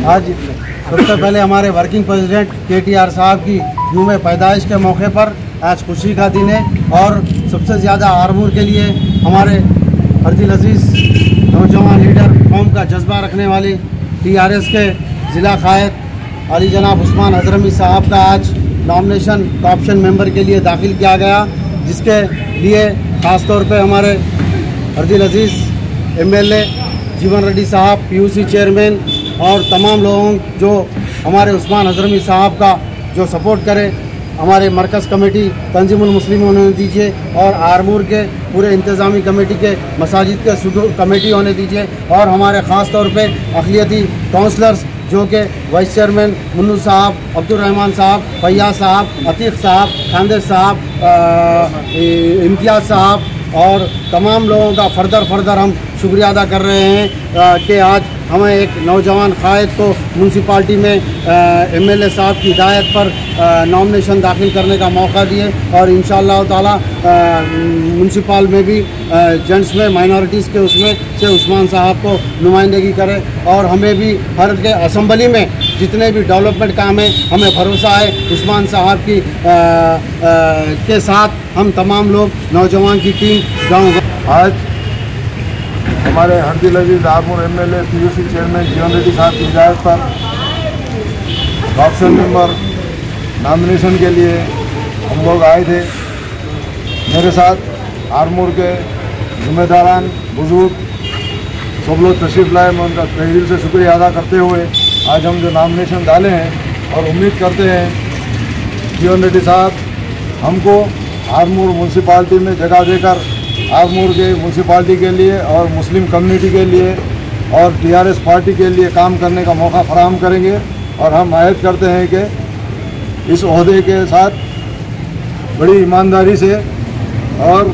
आज सबसे पहले हमारे वर्किंग प्रेसिडेंट केटीआर साहब की यूम पैदाइश के मौके पर आज खुशी का दिन है और सबसे ज़्यादा आरमूर के लिए हमारे अर्दिल अजीज़ नौजवान लीडर कौम का जज्बा रखने वाली टीआरएस के ज़िला कायद अली जनाब उस्मान हज़ीमी साहब का आज नॉमिनेशन ऑप्शन मेंबर के लिए दाखिल किया गया, जिसके लिए ख़ास तौर पे हमारे अर्दिल अजीज़ एमएलए जीवन रेड्डी साहब, पीयूसी चेयरमैन और तमाम लोगों जो हमारे उस्मान हज़ीमी साहब का जो सपोर्ट करे, हमारे मरकज़ कमेटी तंजीमुल मुस्लिम होने दीजिए और आरमूर के पूरे इंतज़ामी कमेटी के मसाजिद के सुदूर कमेटी होने दीजिए और हमारे ख़ास तौर पे अक़लियती काउंसलर्स जो कि वाइस चेयरमैन मुन्नू साहब, अब्दुल रहमान साहब, फैयाज साहब, अतीक साहब, खानदेश साहब, इम्तियाज़ साहब और तमाम लोगों का फर्दर हम शुक्रिया अदा कर रहे हैं कि आज हमें एक नौजवान कायद को म्यूनसिपाल्टी में एमएलए साहब की हिदायत पर नॉमिनेशन दाखिल करने का मौका दिए और इंशाअल्लाह ताला म्यूनसिपाल में भी जेंट्स में माइनॉरिटीज़ के उसमें से उस्मान साहब को नुमाइंदगी करे और हमें भी हर के असम्बली में जितने भी डेवलपमेंट काम है हमें भरोसा है उस्मान साहब की के साथ हम तमाम लोग नौजवान की टीम गाँव आज हमारे अर्दिल अजीज़ आरमूर एमएलए पीयूसी चेयरमैन जीवन रेड्डी साहब की हिदायत पर ऑप्शन मेंबर नॉमिनेशन के लिए हम लोग आए थे। मेरे साथ आरमूर के जिम्मेदारान बुजुर्ग सब लोग तशरीफ़ लाए। मैं उनका तहे दिल से शुक्रिया अदा करते हुए आज हम जो नॉमिनेशन डाले हैं और उम्मीद करते हैं जीवन रेड्डी साहब हमको आरमूर म्यूनसिपाल्टी में जगह देकर आरमूर के म्यूनसिपाल्टी के लिए और मुस्लिम कम्युनिटी के लिए और टीआरएस पार्टी के लिए काम करने का मौका फराहम करेंगे और हम आयद करते हैं कि इस ओहदे के साथ बड़ी ईमानदारी से और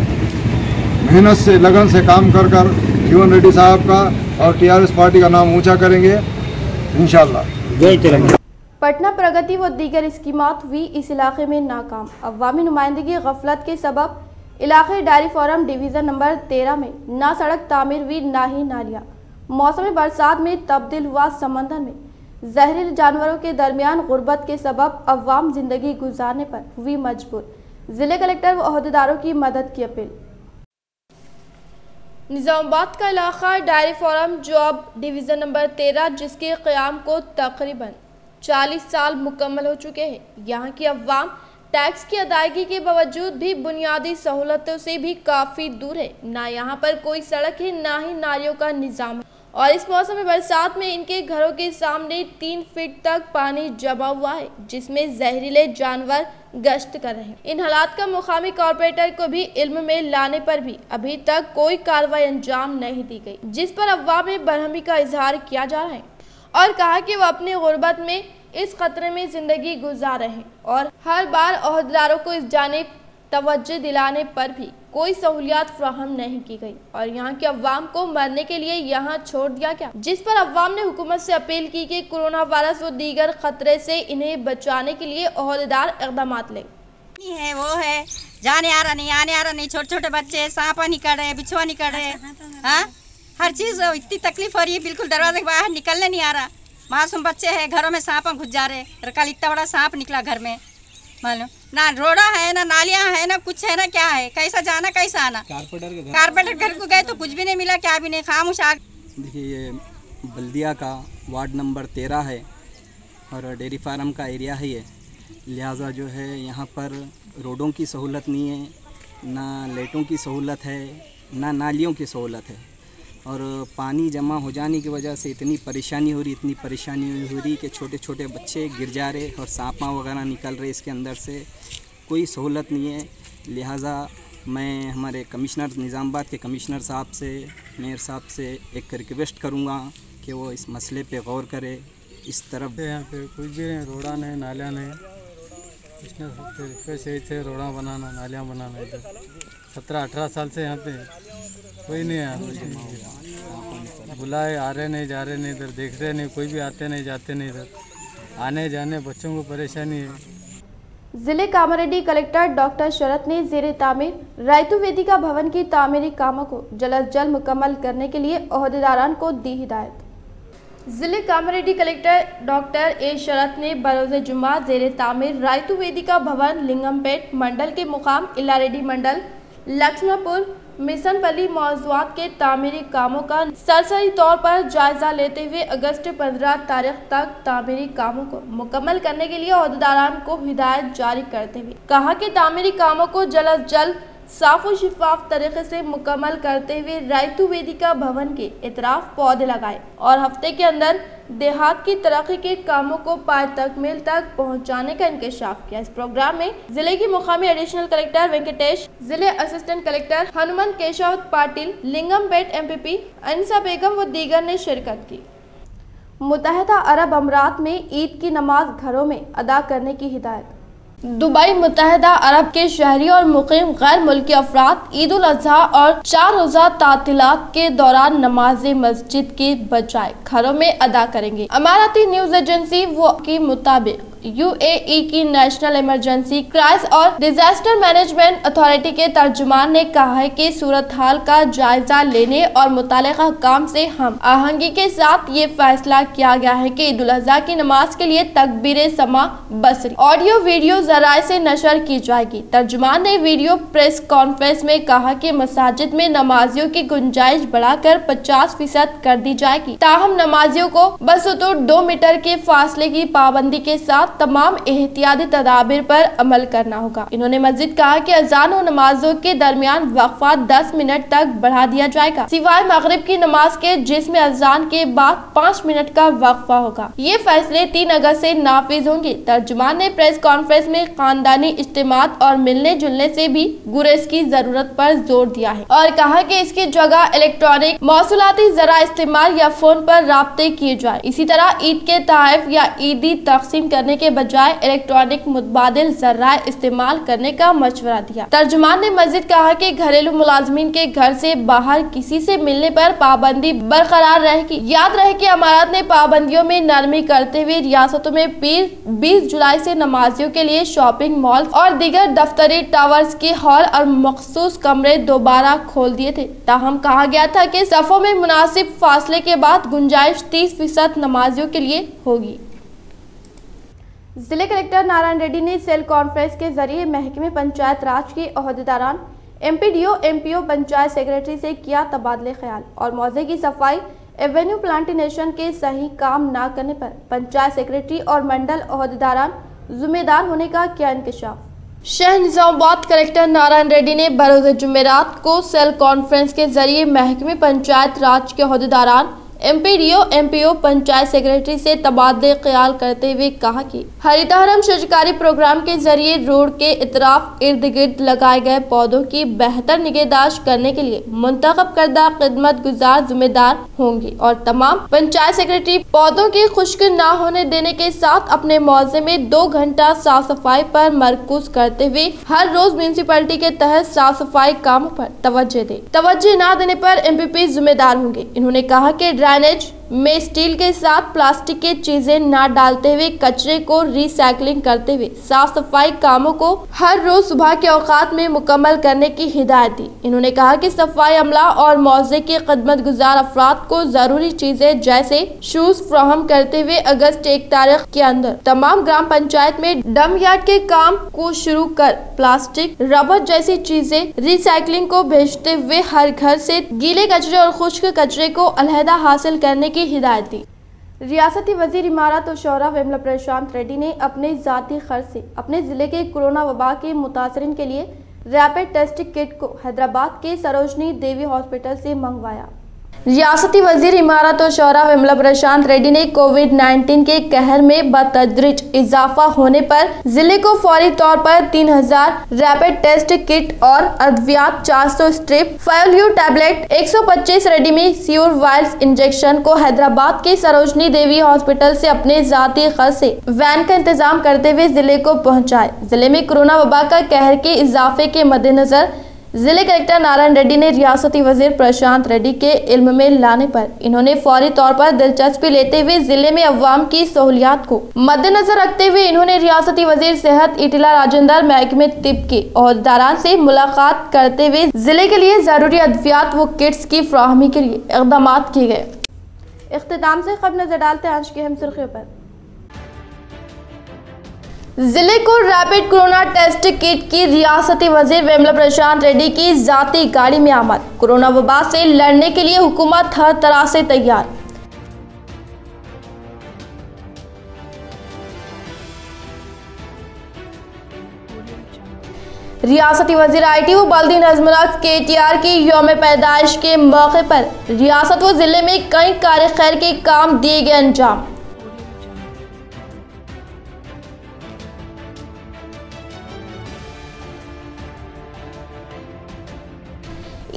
मेहनत से लगन से काम कर जीवन रेड्डी साहब का और टीआरएस पार्टी का नाम ऊंचा करेंगे इंशाअल्लाह। पटना प्रगति व दीगर स्कीमात हुई इस इलाके में नाकाम। अवामी नुमाइंदगी गफलत के सबब इलाके डायरी फोरम डिवीज़न नंबर 13 में ना सड़क तामीर हुई ना ही नालियाँ। मौसम बरसात में तब्दील हुआ समंदर में। जहरीले जानवरों के दरमियान गुर्बत के सबब अवाम जिंदगी गुजारने पर हुई मजबूर। जिले कलेक्टर व ओहदेदारों की मदद की अपील। निजामाबाद का इलाका dairy farm job division number 13, जिसके क़याम को तकरीबन 40 साल मुकम्मल हो चुके हैं। यहाँ की अवाम टैक्स की अदायगी के बावजूद भी बुनियादी सहूलतों से भी काफ़ी दूर है। ना यहाँ पर कोई सड़क है, ना ही नालियों का निज़ाम है, और इस मौसम बरसात में इनके घरों के सामने 3 फीट तक पानी जमा हुआ है, जिसमें जहरीले जानवर गश्त कर रहे हैं। इन हालात का मुकामी कॉर्पोरेटर को भी इल्म में लाने पर भी अभी तक कोई कार्रवाई अंजाम नहीं दी गई, जिस पर अवाम में बरहमी का इजहार किया जा रहा है और कहा कि वह अपनी गुर्बत में इस खतरे में जिंदगी गुजार रहे हैं और हर बार ओहदेदारों को इस जानिब तवज्जो दिलाने पर भी कोई सहूलियत फ्राहम नहीं की गई और यहाँ के अवाम को मरने के लिए यहाँ छोड़ दिया गया, जिस पर अवाम ने हुकूमत से अपील की कि कोरोना वायरस व दीगर खतरे से इन्हें बचाने के लिए ओहदेदार इक़दाम लें। है वो है, जाने आ रहा नहीं, आने आ रहा नहीं, छोटे छोटे बच्चे सांपा निकल रहे, बिछुआ निकल रहे, हाँ हर चीज़ इतनी तकलीफ हो रही है, बिल्कुल दरवाजे के बाहर निकलने नहीं आ रहा। मासूम बच्चे हैं, घरों में सांप घुस जा रहे। कल इतना बड़ा सांप निकला घर में, मालूम ना रोड़ा है, ना नालियाँ है, ना कुछ है, ना क्या है, कैसा जाना कैसा आना। कारपेंटर घर को गए तो कुछ भी नहीं मिला, क्या भी नहीं, खामोश आग। देखिए ये बल्दिया का वार्ड नंबर 13 है और डेयरी फार्म का एरिया है ये, लिहाजा जो है यहाँ पर रोडों की सहूलत नहीं है, ना लाइटों की सहूलत है, ना नालियों की सहूलत है और पानी जमा हो जाने की वजह से इतनी परेशानी हो रही कि छोटे छोटे बच्चे गिर जा रहे और सांपा वगैरह निकल रहे इसके अंदर से, कोई सहूलत नहीं है। लिहाजा मैं हमारे कमिश्नर निज़ामाबाद के कमिश्नर साहब से, मेयर साहब से एक रिक्वेस्ट करूँगा कि वो इस मसले पे गौर करे। इस तरफ यहाँ पे कुछ भी नहीं, रोड़ा नहीं, नालियाँ नहीं, इसने रिक्वेस्ट यही थे रोड़ा बनाना, नालियाँ बनाना। इधर 17-18 साल से यहाँ पे कोई नहीं आया, बुलाए आ रहे नहीं, जा रहे नहीं, इधर देख रहे नहीं, कोई भी आते नहीं जाते नहीं, इधर आने जाने बच्चों को परेशानी है। जिले कामारेड्डी कलेक्टर डॉक्टर शरत ने ज़ेरे तामीर रायतू वेदिका भवन की तामीरी कामों को जल्द मुकम्मल करने के लिए ओहदेदारान को दी हिदायत। जिले कामारेड्डी कलेक्टर डॉक्टर ए शरत ने बरोज़ जुम्मा ज़ेरे तामीर रायतू वेदिका भवन लिंगमपेट मंडल के मुकाम इलारेड्डी मंडल लक्ष्मणपुर मिशनपल्ली मौजूद के तामीरी कामों का सरसरी तौर पर जायजा लेते हुए अगस्त 15 तारीख तक तामीरी कामों को मुकम्मल करने के लिए ओहदेदारान को हिदायत जारी करते हुए कहा कि तामीरी कामों को जल्द साफ और शिफाफ तरीके से मुकम्मल करते हुए रायतू वेदिका भवन के इतराफ पौधे लगाए और हफ्ते के अंदर देहात की तरक्की के कामों को पाए तकमील तक पहुंचाने का इंकशाफ किया। इस प्रोग्राम में जिले की मुकामी एडिशनल कलेक्टर वेंकटेश, जिले assistant collector Hanumant Keshav Patil, Lingampet MPP Anisa Begum व दीगर ने शिरकत की। मुत्तहिदा अरब अमीरात में ईद की नमाज घरों में अदा करने की हिदायत। दुबई मुत्तहिदा अरब के शहरी और मुकीम गैर मुल्की अफराद ईद उल अजहा और 4 रोज़ा तातीलात के दौरान नमाज मस्जिद के बजाय घरों में अदा करेंगे। अमाराती न्यूज एजेंसी वो के मुताबिक UAE की नेशनल इमरजेंसी क्राइसिस और डिजास्टर मैनेजमेंट अथॉरिटी के तर्जुमान ने कहा है कि सूरत हाल का जायजा लेने और मुतालिका काम से हम आहंगी के साथ ये फैसला किया गया है कि ईद उल अजहा की नमाज के लिए तकबीर समा बसरी ऑडियो वीडियो जराए से नशर की जाएगी। तर्जुमान ने वीडियो प्रेस कॉन्फ्रेंस में कहा कि मसाजिद में नमाजियों की गुंजाइश बढ़ाकर 50% कर दी जाएगी, ताहम नमाजियों को बसतौर 2 मीटर के फासले की पाबंदी के साथ तमाम एहतियाती तदाबीर पर अमल करना होगा। इन्होंने मजीद कहा कि अजान और नमाजों के दरमियान वक्फा 10 मिनट तक बढ़ा दिया जाएगा, सिवाय मगरिब की नमाज के, जिसमें अजान के बाद 5 मिनट का वक्फा होगा। ये फैसले 3 अगस्त से नाफिज होंगे। तर्जुमान ने प्रेस कॉन्फ्रेंस में खानदानी इज्तिमात और मिलने जुलने से भी गुरेज की जरूरत पर जोर दिया है और कहा कि इसकी जगह इलेक्ट्रॉनिक मौसूलाती जरा इस्तेमाल या फोन पर राब्ते किए जाए। इसी तरह ईद के तोहफे या ईदी तकसीम करने के बजाय इलेक्ट्रॉनिक मुतबादिल जराए इस्तेमाल करने का मशवरा दिया। तर्जुमान ने मजीद कहा कि घरेलू मुलाजमीन के घर से बाहर किसी से मिलने पर पाबंदी बरकरार रहेगी। याद रहे कि अमारत ने पाबंदियों में नरमी करते हुए रियासतों में पीर 20 जुलाई से नमाजियों के लिए शॉपिंग मॉल और दीगर दफ्तरी टावर्स के हॉल और मखसूस कमरे दोबारा खोल दिए थे। ताहम कहा गया था कि सफों में मुनासिब फासले के बाद गुंजाइश 30% नमाजियों के लिए होगी। जिले कलेक्टर नारायण रेड्डी ने सेल कॉन्फ्रेंस के जरिए महकमे पंचायत राज के ओहदेदारान एमपीडीओ एमपीओ पंचायत सेक्रेटरी से किया तबादले ख्याल और मौजे की सफाई एवेन्यू प्लांटेशन के सही काम न करने पर पंचायत सेक्रेटरी और मंडल ओहदेदारान जिम्मेदार होने का किया इंकशाफ। शहर निजामाबाद कलेक्टर नारायण रेड्डी ने बरोज़ जुमेरात को सेल कॉन्फ्रेंस के जरिए महकमे पंचायत राज के ओहदेदारान एमपीडीओ एमपीओ पंचायत सेक्रेटरी से तबादले ख्याल करते हुए कहा कि हरितहरम शजकारी प्रोग्राम के जरिए रोड के इतराफ इर्द गिर्द लगाए गए पौधों की बेहतर निगहदाश्त करने के लिए मुंतखब करदा खिदमत गुजार जिम्मेदार होंगे और तमाम पंचायत सेक्रेटरी पौधों के खुश्क न होने देने के साथ अपने मौजे में 2 घंटा साफ सफाई पर मरकूज करते हुए हर रोज म्यूनिसिपैलिटी के तहत साफ सफाई कामों पर तवज्जो न देने पर एमपीपी जिम्मेदार होंगे। इन्होंने कहा कि ड्रेनेज में स्टील के साथ प्लास्टिक की चीजें न डालते हुए कचरे को रिसाइकलिंग करते हुए साफ सफाई कामों को हर रोज सुबह के औकात में मुकम्मल करने की हिदायत दी। इन्होंने कहा कि सफाई अमला और मौजे के खिदमत गुजार अफराद को जरूरी चीजें जैसे शूज फराहम करते हुए अगस्त 1 तारीख के अंदर तमाम ग्राम पंचायत में डम यार्ड के काम को शुरू कर प्लास्टिक रबर जैसी चीजें रिसाइकलिंग को भेजते हुए हर घर से गीले कचरे और खुश्क कचरे को अलहदा हासिल करने की हिदायत दी। रियासती वजीर इमारत और शौरा वेमला प्रशांत रेड्डी ने अपने जाती खर्च से अपने जिले के कोरोना वबा के मुतासरीन के लिए रैपिड टेस्ट किट को हैदराबाद के सरोजनी देवी हॉस्पिटल से मंगवाया। रियासती वजीर इमारत और शौरा वेमला प्रशांत रेड्डी ने कोविड-19 के कहर में बतदरीज इजाफा होने पर जिले को फौरी तौर पर 3000 रैपिड टेस्ट किट और अद्वियात 400 स्ट्रिप फाइल्यू टैबलेट 125 रेडीमेड वायरस इंजेक्शन को हैदराबाद के सरोजनी देवी हॉस्पिटल से अपने जाती खर्च से वैन का इंतजाम करते हुए जिले को पहुँचाए। जिले में कोरोना वबा का कहर के इजाफे के मद्देनजर जिले कलेक्टर नारायण रेड्डी ने रियासती वजीर प्रशांत रेड्डी के इल्म में लाने पर इन्होंने फौरी तौर पर दिलचस्पी लेते हुए जिले में अवाम की सहूलियात को मद्देनजर रखते हुए इन्होंने रियासती वजीर सेहत इटिला राजेंद्र महकमे तिब के ओहदेदारान से मुलाकात करते हुए जिले के लिए जरूरी अद्वियात व किट्स की फराहमी के लिए इक़दाम किए गए। इख्तिताम से खबर नजर डालते हैं आज की अहम सुर्खियों पर। जिले को रैपिड कोरोना टेस्ट किट की रियासती वजीर वेमला प्रशांत रेड्डी की जाती गाड़ी में आमद। कोरोना वबा से लड़ने के लिए हुकूमत हर तरह से तैयार। रियासती वजीर IT व बल्दी नज़्म KTR की यौम पैदाइश के मौके पर रियासत व जिले में कई कार्य खैर के काम दिए गए अंजाम।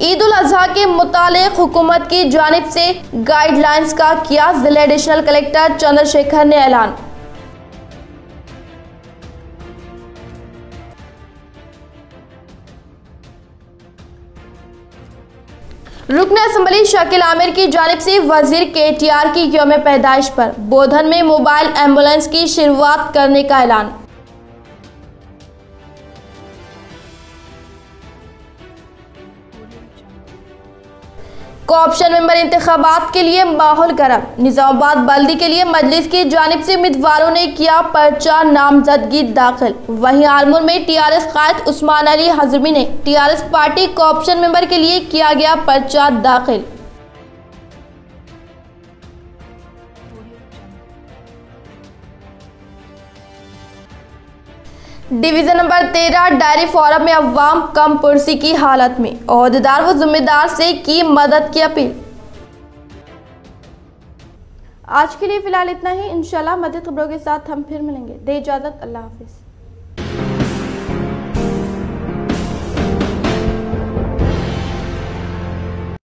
ईद उल अजहा के मुतालिक हुकूमत की जानिब से गाइडलाइंस का किया जिला एडिशनल कलेक्टर चंद्रशेखर ने ऐलान। रुकन असम्बली शकील आमिर की जानिब से वजीर KTR की यौम पैदाइश पर बोधन में मोबाइल एम्बुलेंस की शुरुआत करने का ऐलान। कोऑप्शन मेंबर इंतखाबात के लिए माहौल गर्म। निजामाबाद बल्दी के लिए मजलिस की जानिब से उम्मीदवारों ने किया पर्चा नामजदगी दाखिल। वहीं आलमूर में TRS कायद उस्मान अली हजमी ने TRS पार्टी कोऑप्शन मेंबर के लिए किया गया पर्चा दाखिल। डिवीजन नंबर 13 डायरी फोरम में अवाम कम पुरसी की हालत में, ओहदेदार व जिम्मेदार से की मदद की अपील। आज के लिए फिलहाल इतना ही। इंशाल्लाह मज़ीद खबरों के साथ हम फिर मिलेंगे। दे इजाज़त, अल्लाह हाफिज़।